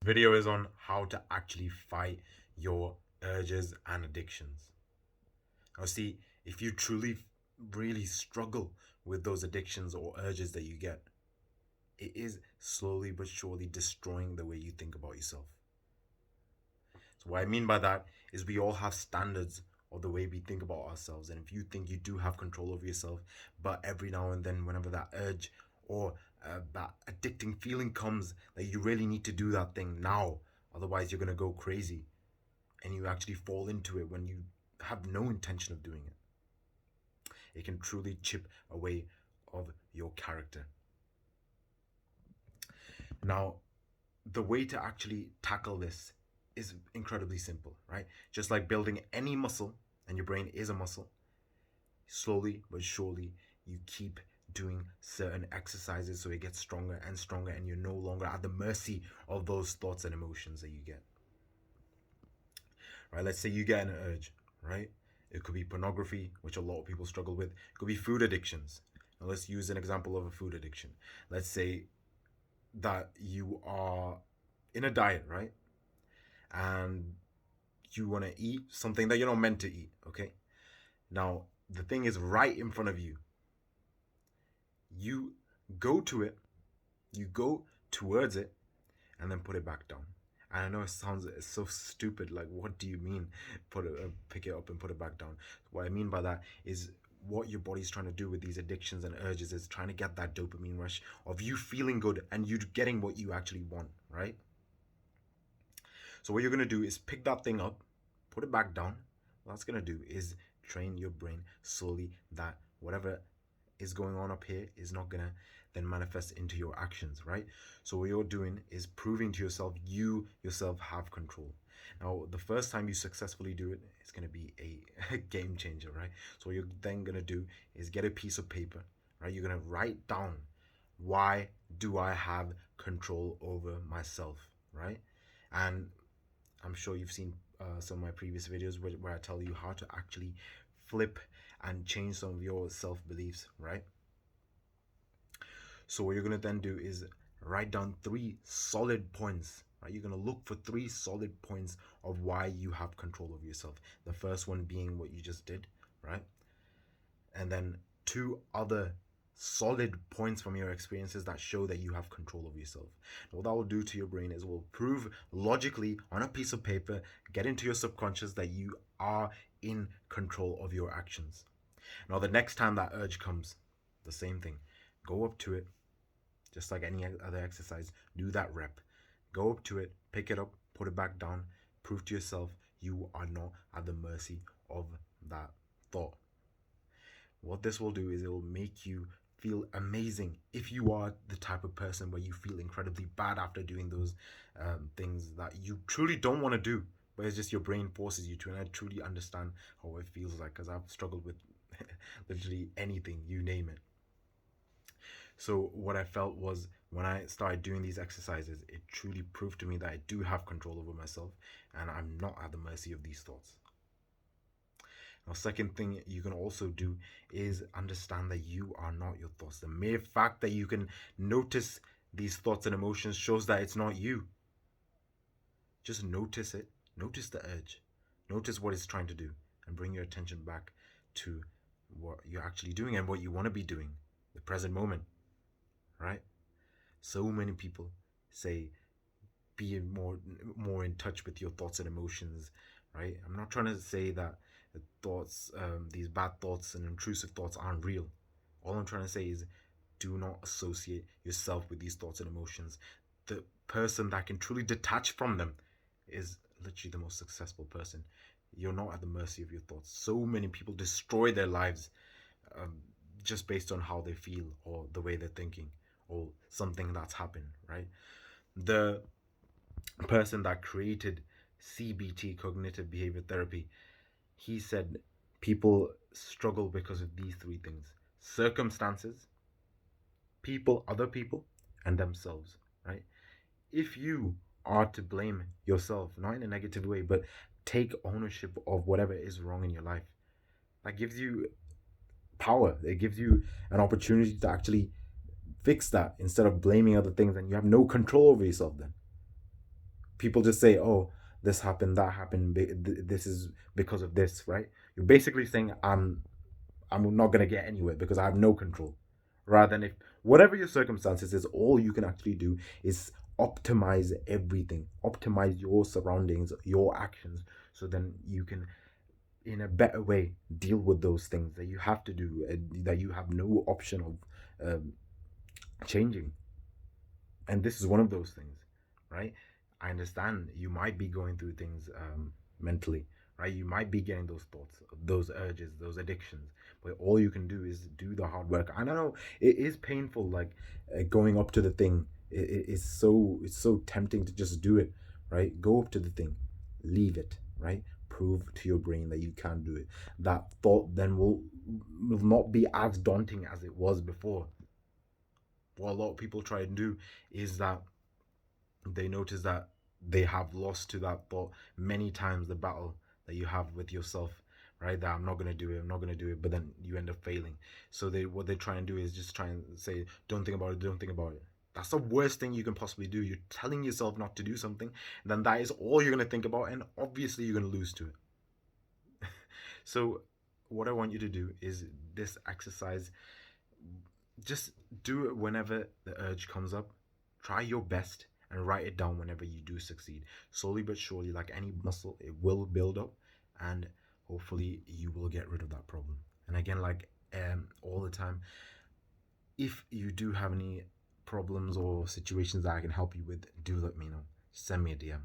Video is on how to actually fight your urges and addictions. Now, see, if you truly really struggle with those addictions or urges that you get, it is slowly but surely destroying the way you think about yourself. So, what I mean by that is we all have standards of the way we think about ourselves. And if you think you do have control over yourself, but every now and then, whenever that urge or that addicting feeling comes, that you really need to do that thing now, otherwise, you're going to go crazy, and you actually fall into it when you have no intention of doing it can truly chip away of your character. Now, the way to actually tackle this is incredibly simple, right? Just like building any muscle, and your brain is a muscle, slowly but surely you keep doing certain exercises so it gets stronger and stronger, and you're no longer at the mercy of those thoughts and emotions that you get. Right? Let's say you get an urge, right? It could be pornography, which a lot of people struggle with. It could be food addictions. Now let's use an example of a food addiction. Let's say that you are in a diet, right? And you want to eat something that you're not meant to eat, okay? Now, the thing is right in front of you. You go to it, you go towards it, and then put it back down. And I know it sounds so stupid. Like, what do you mean? Pick it up and put it back down. What I mean by that is what your body's trying to do with these addictions and urges is trying to get that dopamine rush of you feeling good and you getting what you actually want, right? So what you're gonna do is pick that thing up, put it back down. What that's gonna do is train your brain slowly that whatever is going on up here is not gonna then manifest into your actions, right? So what you're doing is proving to yourself you yourself have control. Now, the first time you successfully do it, it's gonna be a game changer, right? So what you're then gonna do is get a piece of paper, right? You're gonna write down why do I have control over myself, right? And I'm sure you've seen some of my previous videos where I tell you how to actually flip and change some of your self beliefs, right? So what you're gonna then do is write down 3 solid points. Right? You're gonna look for 3 solid points of why you have control of yourself. The first one being what you just did, right? And then 2 other solid points from your experiences that show that you have control of yourself. And what that will do to your brain is it will prove logically on a piece of paper, get into your subconscious that you are in control of your actions. Now, the next time that urge comes, the same thing. Go up to it, just like any other exercise. Do that rep. Go up to it, pick it up, put it back down. Prove to yourself you are not at the mercy of that thought. What this will do is it will make you feel amazing if you are the type of person where you feel incredibly bad after doing those things that you truly don't want to do, but it's just your brain forces you to. And I truly understand how it feels like, because I've struggled with literally anything, you name it. So what I felt was when I started doing these exercises, it truly proved to me that I do have control over myself and I'm not at the mercy of these thoughts. Now, second thing you can also do is understand that you are not your thoughts. The mere fact that you can notice these thoughts and emotions shows that it's not you. Just notice it. Notice the urge. Notice what it's trying to do and bring your attention back to what you're actually doing and what you want to be doing, the present moment, right? So many people say be more in touch with your thoughts and emotions, right? I'm not trying to say that thoughts, these bad thoughts and intrusive thoughts aren't real. All I'm trying to say is do not associate yourself with these thoughts and emotions. The person that can truly detach from them is literally the most successful person. You're not at the mercy of your thoughts. So many people destroy their lives just based on how they feel or the way they're thinking or something that's happened, right? The person that created CBT, cognitive behavior therapy, he said people struggle because of these 3 things: circumstances, people, other people, and themselves, right? If you are to blame yourself, not in a negative way, but take ownership of whatever is wrong in your life, that gives you power. It gives you an opportunity to actually fix that instead of blaming other things, and you have no control over yourself then. People just say, oh, this happened, that happened, this is because of this, right? You're basically saying I'm not gonna get anywhere because I have no control. Rather than, if whatever your circumstances is, all you can actually do is optimize everything, optimize your surroundings, your actions, so then you can, in a better way, deal with those things that you have to do, that you have no option of changing. And this is one of those things, right? I understand you might be going through things mentally, right? You might be getting those thoughts, those urges, those addictions, but all you can do is do the hard work. And I know it is painful, like going up to the thing. It's so tempting to just do it, right? Go up to the thing, leave it, right? Prove to your brain that you can do it. That thought then will not be as daunting as it was before. What a lot of people try and do is that they notice that they have lost to that thought many times, the battle that you have with yourself, right? That I'm not going to do it, I'm not going to do it, but then you end up failing. So what they try and do is just try and say, don't think about it, don't think about it. That's the worst thing you can possibly do. You're telling yourself not to do something, and then that is all you're going to think about, and obviously you're going to lose to it. So what I want you to do is this exercise. Just do it whenever the urge comes up. Try your best and write it down whenever you do succeed. Slowly but surely, like any muscle, it will build up, and hopefully you will get rid of that problem. And again, like all the time, if you do have any problems or situations that I can help you with, do let me know. Send me a DM.